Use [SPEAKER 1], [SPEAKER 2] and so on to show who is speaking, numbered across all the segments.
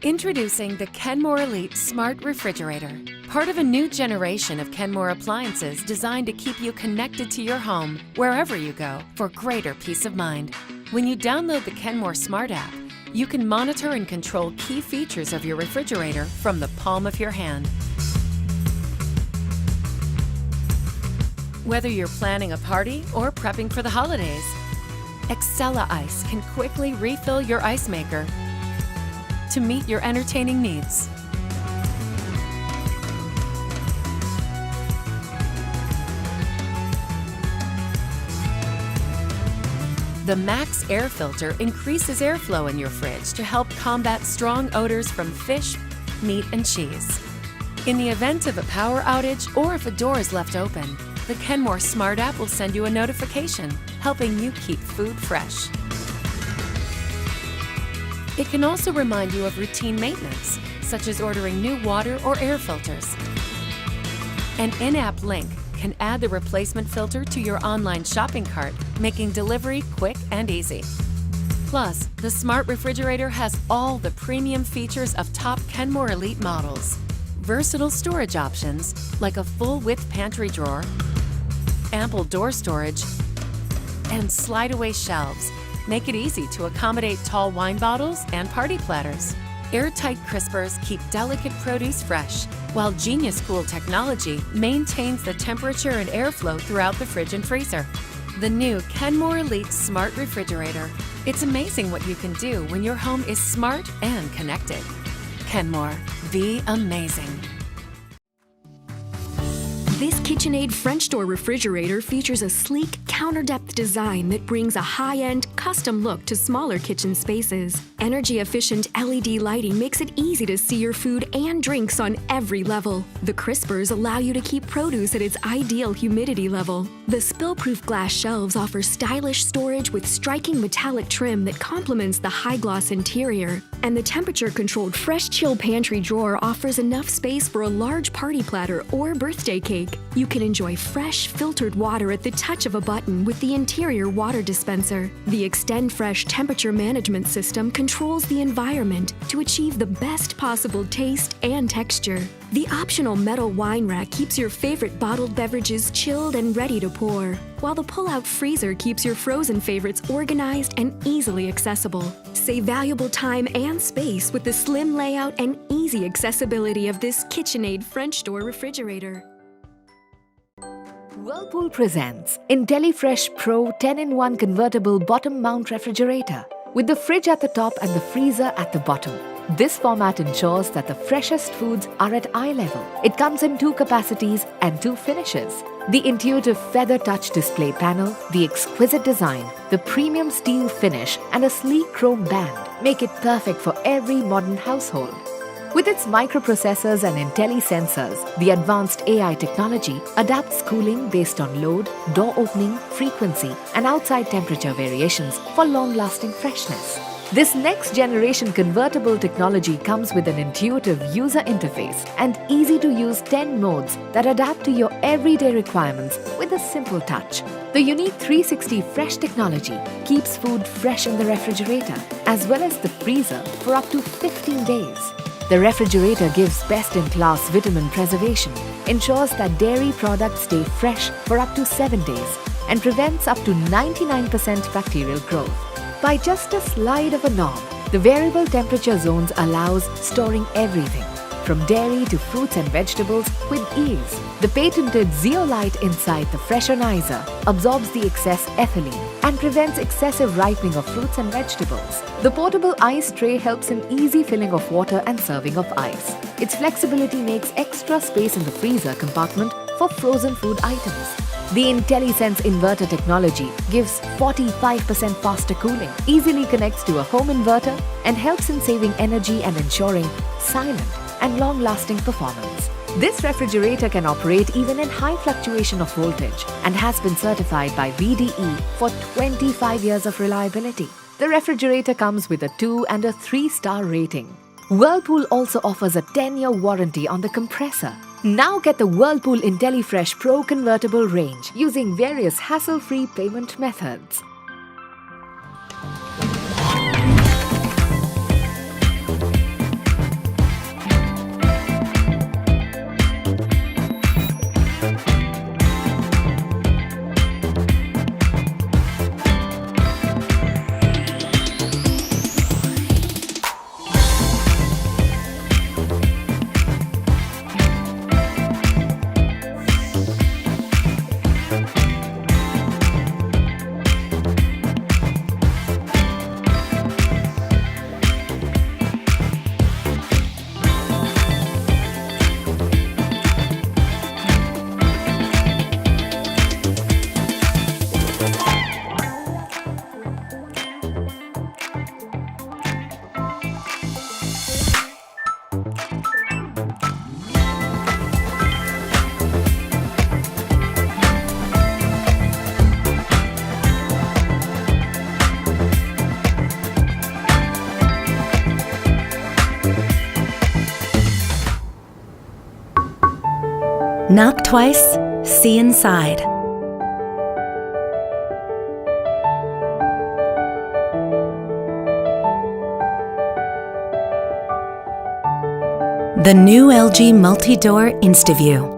[SPEAKER 1] Introducing the Kenmore Elite Smart Refrigerator, part of a new generation of Kenmore appliances designed to keep you connected to your home wherever you go for greater peace of mind. When you download the Kenmore Smart app, you can monitor and control key features of your refrigerator from the palm of your hand. Whether you're planning a party or prepping for the holidays, Excella Ice can quickly refill your ice maker to meet your entertaining needs. The Max Air Filter increases airflow in your fridge to help combat strong odors from fish, meat, and cheese. In the event of a power outage or if a door is left open, the Kenmore Smart app will send you a notification, helping you keep food fresh. It can also remind you of routine maintenance, such as ordering new water or air filters. An in-app link can add the replacement filter to your online shopping cart, making delivery quick and easy. Plus, the Smart Refrigerator has all the premium features of top Kenmore Elite models. Versatile storage options like a full-width pantry drawer, ample door storage, and slide-away shelves make it easy to accommodate tall wine bottles and party platters. Airtight crispers keep delicate produce fresh, while Genius Cool technology maintains the temperature and airflow throughout the fridge and freezer. The new Kenmore Elite Smart Refrigerator. It's amazing what you can do when your home is smart and connected. Kenmore, be amazing.
[SPEAKER 2] This KitchenAid French door refrigerator features a sleek, counter-depth design that brings a high-end, custom look to smaller kitchen spaces. Energy-efficient LED lighting makes it easy to see your food and drinks on every level. The crispers allow you to keep produce at its ideal humidity level. The spill-proof glass shelves offer stylish storage with striking metallic trim that complements the high-gloss interior. And the temperature-controlled Fresh Chill pantry drawer offers enough space for a large party platter or birthday cake. You can enjoy fresh, filtered water at the touch of a button with the interior water dispenser. The XtendFresh temperature management system controls the environment to achieve the best possible taste and texture. The optional metal wine rack keeps your favorite bottled beverages chilled and ready to pour, while the pull-out freezer keeps your frozen favorites organized and easily accessible. Save valuable time and space with the slim layout and easy accessibility of this KitchenAid French door refrigerator.
[SPEAKER 3] Whirlpool presents IntelliFresh Pro 10-in-1 Convertible Bottom Mount Refrigerator with the fridge at the top and the freezer at the bottom. This format ensures that the freshest foods are at eye level. It comes in 2 capacities and 2 finishes. The intuitive feather touch display panel, the exquisite design, the premium steel finish, and a sleek chrome band make it perfect for every modern household. With its microprocessors and IntelliSensors, the advanced AI technology adapts cooling based on load, door opening, frequency, and outside temperature variations for long-lasting freshness. This next-generation convertible technology comes with an intuitive user interface and easy-to-use 10 modes that adapt to your everyday requirements with a simple touch. The unique 360 Fresh technology keeps food fresh in the refrigerator as well as the freezer for up to 15 days. The refrigerator gives best-in-class vitamin preservation, ensures that dairy products stay fresh for up to 7 days, and prevents up to 99% bacterial growth. By just a slide of a knob, the variable temperature zones allows storing everything, from dairy to fruits and vegetables with ease. The patented zeolite inside the freshenizer absorbs the excess ethylene and prevents excessive ripening of fruits and vegetables. The portable ice tray helps in easy filling of water and serving of ice. Its flexibility makes extra space in the freezer compartment for frozen food items. The IntelliSense inverter technology gives 45% faster cooling, easily connects to a home inverter, and helps in saving energy and ensuring silent and long-lasting performance. This refrigerator can operate even in high fluctuation of voltage and has been certified by VDE for 25 years of reliability. The refrigerator comes with a 2- and a 3-star rating. Whirlpool also offers a 10-year warranty on the compressor. Now get the Whirlpool IntelliFresh Pro Convertible range using various hassle-free payment methods.
[SPEAKER 4] Knock twice, see inside. The new LG multi-door InstaView.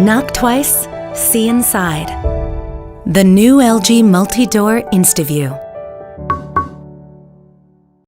[SPEAKER 4] Knock twice, see inside. The new LG multi-door InstaView.